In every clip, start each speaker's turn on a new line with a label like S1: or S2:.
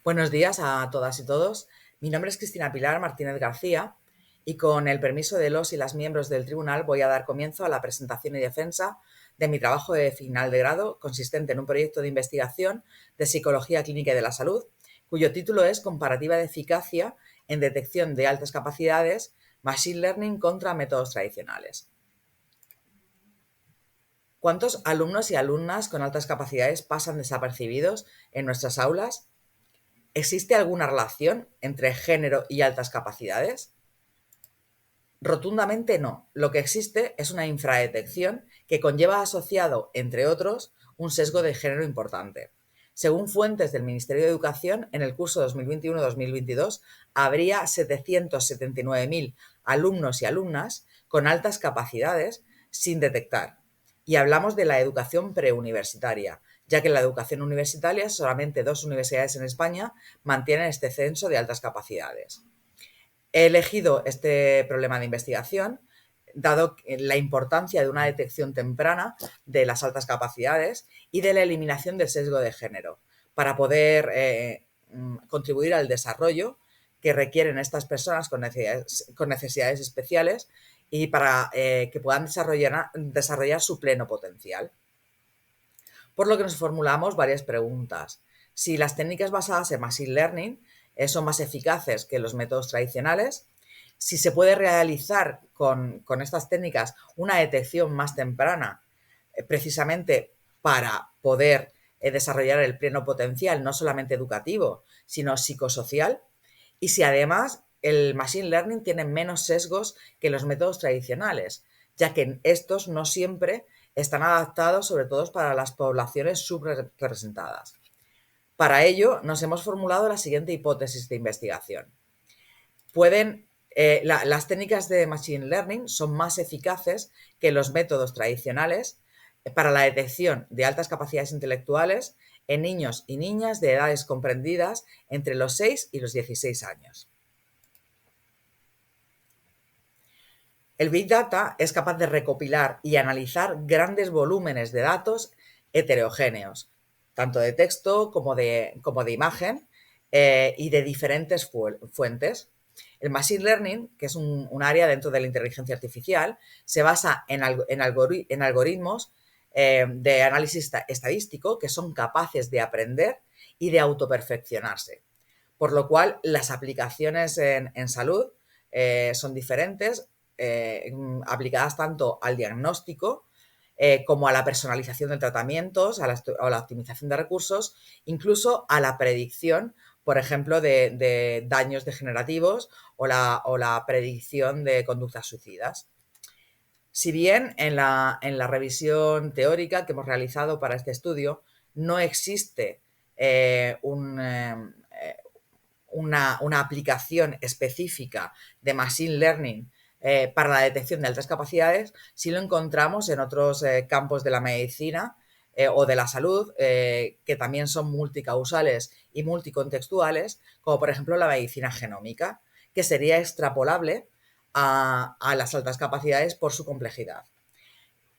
S1: Buenos días a todas y todos. Mi nombre es Cristina Pilar Martínez García y con el permiso de los y las miembros del tribunal voy a dar comienzo a la presentación y defensa de mi trabajo de final de grado consistente en un proyecto de investigación de psicología clínica y de la salud, cuyo título es Comparativa de eficacia en detección de altas capacidades, Machine Learning contra métodos tradicionales. ¿Cuántos alumnos y alumnas con altas capacidades pasan desapercibidos en nuestras aulas? ¿Existe alguna relación entre género y altas capacidades? Rotundamente no. Lo que existe es una infradetección que conlleva asociado, entre otros, un sesgo de género importante. Según fuentes del Ministerio de Educación, en el curso 2021-2022 habría 779.000 alumnos y alumnas con altas capacidades sin detectar. Y hablamos de la educación preuniversitaria, ya que en la educación universitaria solamente 2 universidades en España mantienen este censo de altas capacidades. He elegido este problema de investigación dado la importancia de una detección temprana de las altas capacidades y de la eliminación del sesgo de género para poder contribuir al desarrollo que requieren estas personas con necesidades especiales y para que puedan desarrollar su pleno potencial. Por lo que nos formulamos varias preguntas. Si las técnicas basadas en Machine Learning son más eficaces que los métodos tradicionales, si se puede realizar con estas técnicas una detección más temprana, precisamente para poder desarrollar el pleno potencial, no solamente educativo, sino psicosocial, y si además el Machine Learning tiene menos sesgos que los métodos tradicionales, ya que estos no siempre están adaptados sobre todo para las poblaciones subrepresentadas. Para ello, nos hemos formulado la siguiente hipótesis de investigación. Las técnicas de Machine Learning son más eficaces que los métodos tradicionales para la detección de altas capacidades intelectuales en niños y niñas de edades comprendidas entre los 6 y los 16 años. El Big Data es capaz de recopilar y analizar grandes volúmenes de datos heterogéneos, tanto de texto como de imagen, y de diferentes fuentes. El Machine Learning, que es un área dentro de la inteligencia artificial, se basa en algoritmos de análisis estadístico que son capaces de aprender y de autoperfeccionarse. Por lo cual, las aplicaciones en salud son diferentes, aplicadas tanto al diagnóstico como a la personalización de tratamientos, a la optimización de recursos, incluso a la predicción, por ejemplo, de daños degenerativos o la predicción de conductas suicidas. Si bien en la revisión teórica que hemos realizado para este estudio no existe una aplicación específica de Machine Learning para la detección de altas capacidades, sí lo encontramos en otros campos de la medicina o de la salud, que también son multicausales y multicontextuales, como por ejemplo la medicina genómica, que sería extrapolable a las altas capacidades por su complejidad.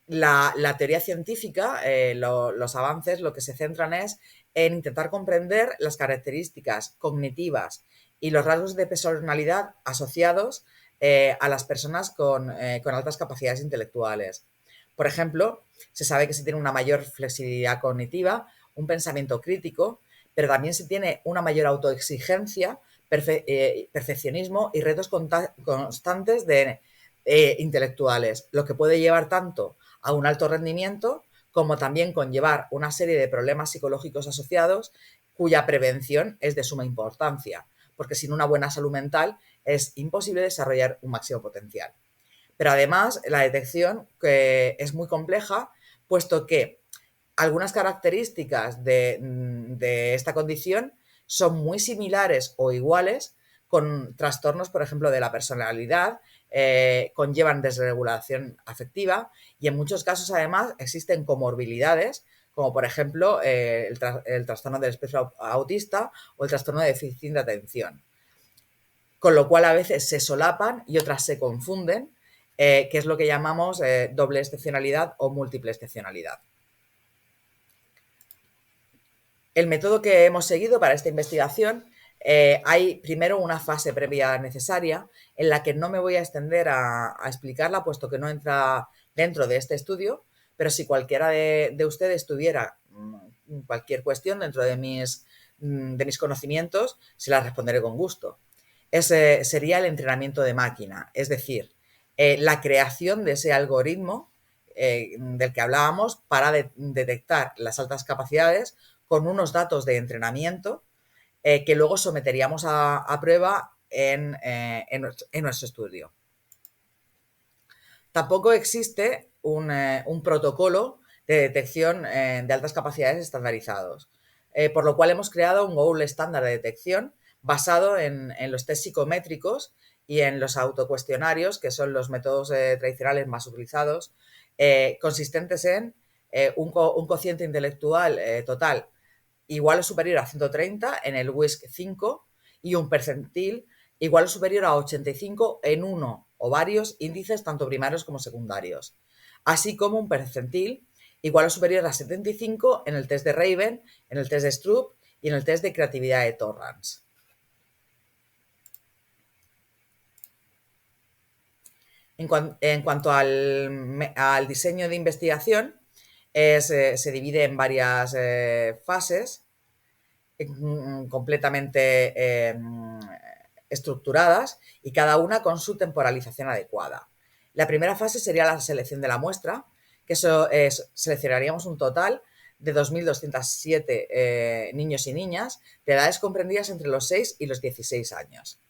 S1: La teoría científica, los avances, lo que se centran es en intentar comprender las características cognitivas y los rasgos de personalidad asociados a las personas con altas capacidades intelectuales. Por ejemplo, se sabe que se tiene una mayor flexibilidad cognitiva, un pensamiento crítico, pero también se tiene una mayor autoexigencia, perfeccionismo y retos constantes intelectuales, lo que puede llevar tanto a un alto rendimiento como también conllevar una serie de problemas psicológicos asociados cuya prevención es de suma importancia, porque sin una buena salud mental es imposible desarrollar un máximo potencial. Pero además la detección es muy compleja, puesto que algunas características de esta condición son muy similares o iguales con trastornos, por ejemplo, de la personalidad, conllevan desregulación afectiva y en muchos casos además existen comorbilidades, como por ejemplo el trastorno del espectro autista o el trastorno de déficit de atención. Con lo cual a veces se solapan y otras se confunden, que es lo que llamamos doble excepcionalidad o múltiple excepcionalidad. El método que hemos seguido para esta investigación, hay primero una fase previa necesaria en la que no me voy a extender a explicarla, puesto que no entra dentro de este estudio, pero si cualquiera de ustedes tuviera cualquier cuestión dentro de mis conocimientos, se las responderé con gusto. Ese sería el entrenamiento de máquina, es decir, la creación de ese algoritmo del que hablábamos para detectar las altas capacidades con unos datos de entrenamiento que luego someteríamos a prueba en nuestro estudio. Tampoco existe un protocolo de detección de altas capacidades estandarizados, por lo cual hemos creado un gold estándar de detección basado en los test psicométricos y en los autocuestionarios, que son los métodos tradicionales más utilizados, consistentes en un cociente intelectual total igual o superior a 130 en el WISC 5 y un percentil igual o superior a 85 en uno o varios índices tanto primarios como secundarios, así como un percentil igual o superior a 75 en el test de Raven, en el test de Stroop y en el test de creatividad de Torrance. En cuanto al diseño de investigación, se divide en varias fases completamente estructuradas y cada una con su temporalización adecuada. La primera fase sería la selección de la muestra, que eso es, seleccionaríamos un total de 2.207 niños y niñas de edades comprendidas entre los 6 y los 16 años.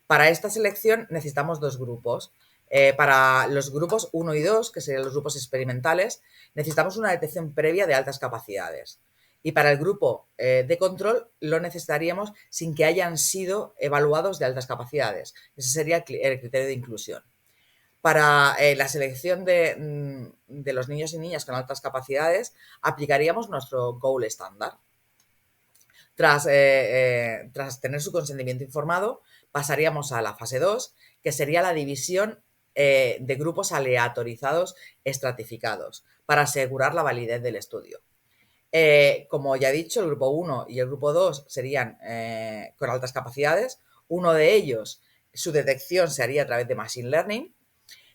S1: Para esta selección necesitamos dos grupos. Para los grupos 1 y 2, que serían los grupos experimentales, necesitamos una detección previa de altas capacidades. Y para el grupo de control lo necesitaríamos sin que hayan sido evaluados de altas capacidades. Ese sería el criterio de inclusión. Para la selección de los niños y niñas con altas capacidades, aplicaríamos nuestro gold estándar. Tras tener su consentimiento informado, pasaríamos a la fase 2, que sería la división de grupos aleatorizados estratificados para asegurar la validez del estudio. Como ya he dicho, el grupo 1 y el grupo 2 serían con altas capacidades. Uno de ellos, su detección se haría a través de Machine Learning,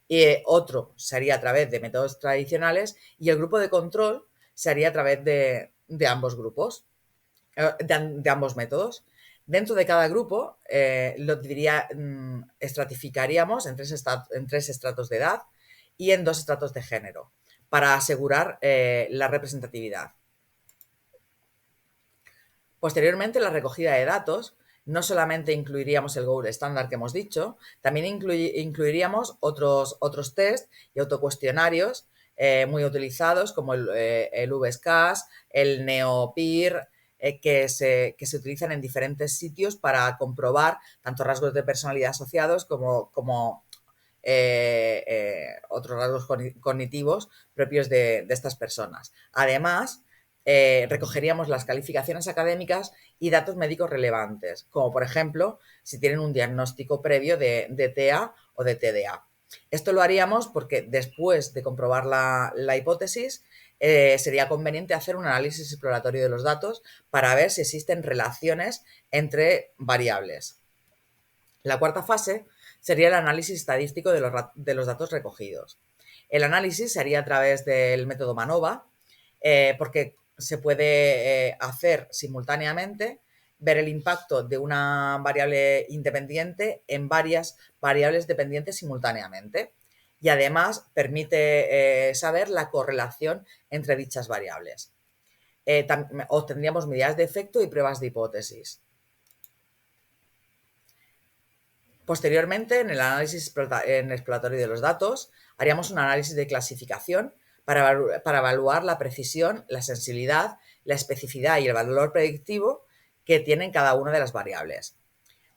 S1: y otro se haría a través de métodos tradicionales, y el grupo de control se haría a través de ambos grupos, de ambos métodos. Dentro de cada grupo estratificaríamos en tres estratos de edad y en 2 estratos de género para asegurar la representatividad. Posteriormente, la recogida de datos, no solamente incluiríamos el gold estándar que hemos dicho, también incluiríamos otros test y autocuestionarios muy utilizados como el VSCAS, el NeoPeer, que se utilizan en diferentes sitios para comprobar tanto rasgos de personalidad asociados como otros rasgos cognitivos propios de estas personas. Además, recogeríamos las calificaciones académicas y datos médicos relevantes, como por ejemplo si tienen un diagnóstico previo de TEA o de TDA. Esto lo haríamos porque después de comprobar la hipótesis, sería conveniente hacer un análisis exploratorio de los datos para ver si existen relaciones entre variables. La cuarta fase sería el análisis estadístico de los datos recogidos. El análisis se haría a través del método MANOVA, porque se puede hacer simultáneamente, ver el impacto de una variable independiente en varias variables dependientes simultáneamente. Y además permite saber la correlación entre dichas variables. Obtendríamos medidas de efecto y pruebas de hipótesis. Posteriormente, en el análisis exploratorio de los datos, haríamos un análisis de clasificación para evaluar la precisión, la sensibilidad, la especificidad y el valor predictivo que tienen cada una de las variables.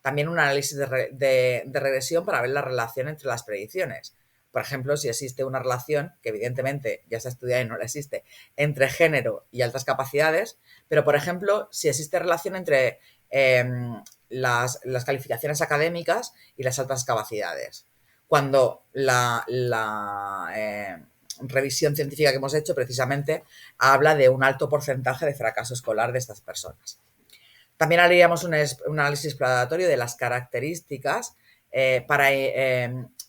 S1: También un análisis de regresión para ver la relación entre las predicciones. Por ejemplo, si existe una relación, que evidentemente ya se ha estudiado y no la existe, entre género y altas capacidades, pero por ejemplo, si existe relación entre las calificaciones académicas y las altas capacidades. Cuando revisión científica que hemos hecho precisamente habla de un alto porcentaje de fracaso escolar de estas personas. También haríamos un análisis exploratorio de las características para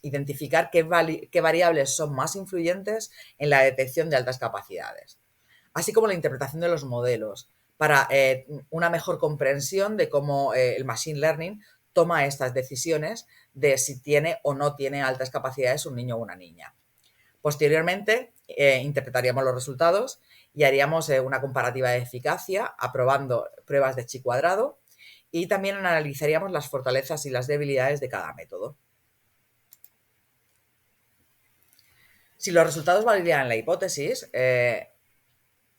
S1: identificar qué variables son más influyentes en la detección de altas capacidades, así como la interpretación de los modelos para una mejor comprensión de cómo el Machine Learning toma estas decisiones de si tiene o no tiene altas capacidades un niño o una niña. Posteriormente, interpretaríamos los resultados y haríamos una comparativa de eficacia aprobando pruebas de chi cuadrado y también analizaríamos las fortalezas y las debilidades de cada método. Si los resultados validaran la hipótesis,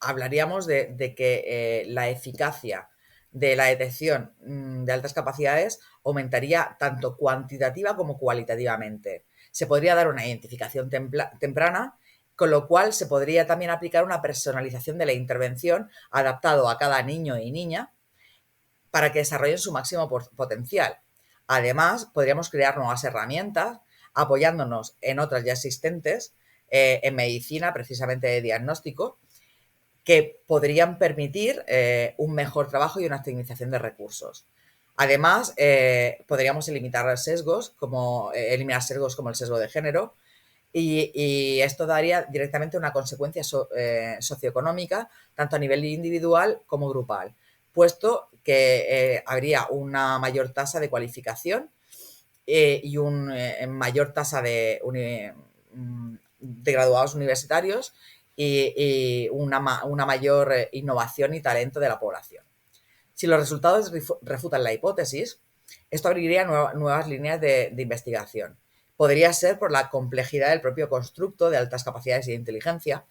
S1: hablaríamos de que la eficacia de la detección de altas capacidades aumentaría tanto cuantitativa como cualitativamente. Se podría dar una identificación temprana, con lo cual se podría también aplicar una personalización de la intervención adaptado a cada niño y niña para que desarrollen su máximo potencial. Además, podríamos crear nuevas herramientas apoyándonos en otras ya existentes en medicina, precisamente de diagnóstico, que podrían permitir un mejor trabajo y una optimización de recursos. Además, podríamos eliminar sesgos como el sesgo de género y esto daría directamente una consecuencia socioeconómica tanto a nivel individual como grupal, puesto que habría una mayor tasa de cualificación y una mayor tasa de graduados universitarios y una mayor innovación y talento de la población. Si los resultados refutan la hipótesis, esto abriría nuevas líneas de investigación. Podría ser por la complejidad del propio constructo de altas capacidades y de inteligencia.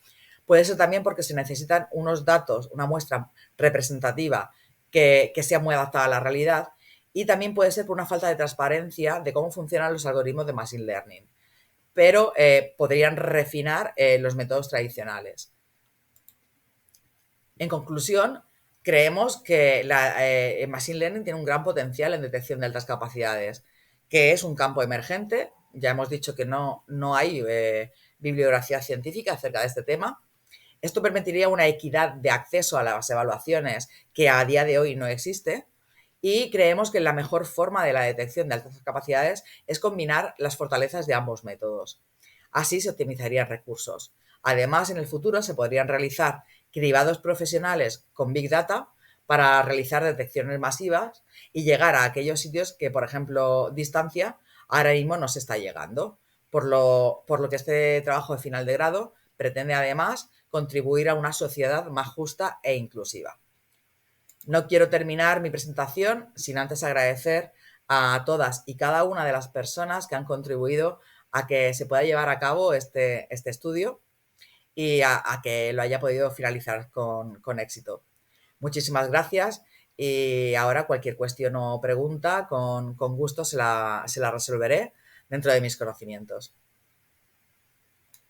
S1: Puede ser también porque se necesitan unos datos, una muestra representativa que sea muy adaptada a la realidad. Y también puede ser por una falta de transparencia de cómo funcionan los algoritmos de Machine Learning. Pero podrían refinar los métodos tradicionales. En conclusión, creemos que el Machine Learning tiene un gran potencial en detección de altas capacidades, que es un campo emergente. Ya hemos dicho que no hay bibliografía científica acerca de este tema. Esto permitiría una equidad de acceso a las evaluaciones que a día de hoy no existe. Y creemos que la mejor forma de la detección de altas capacidades es combinar las fortalezas de ambos métodos. Así se optimizarían recursos. Además, en el futuro se podrían realizar cribados profesionales con Big Data para realizar detecciones masivas y llegar a aquellos sitios que, por ejemplo, distancia, ahora mismo no se está llegando. Por lo que este trabajo de final de grado pretende además contribuir a una sociedad más justa e inclusiva. No quiero terminar mi presentación sin antes agradecer a todas y cada una de las personas que han contribuido a que se pueda llevar a cabo este estudio y a que lo haya podido finalizar con éxito. Muchísimas gracias y ahora cualquier cuestión o pregunta con gusto se la resolveré dentro de mis conocimientos.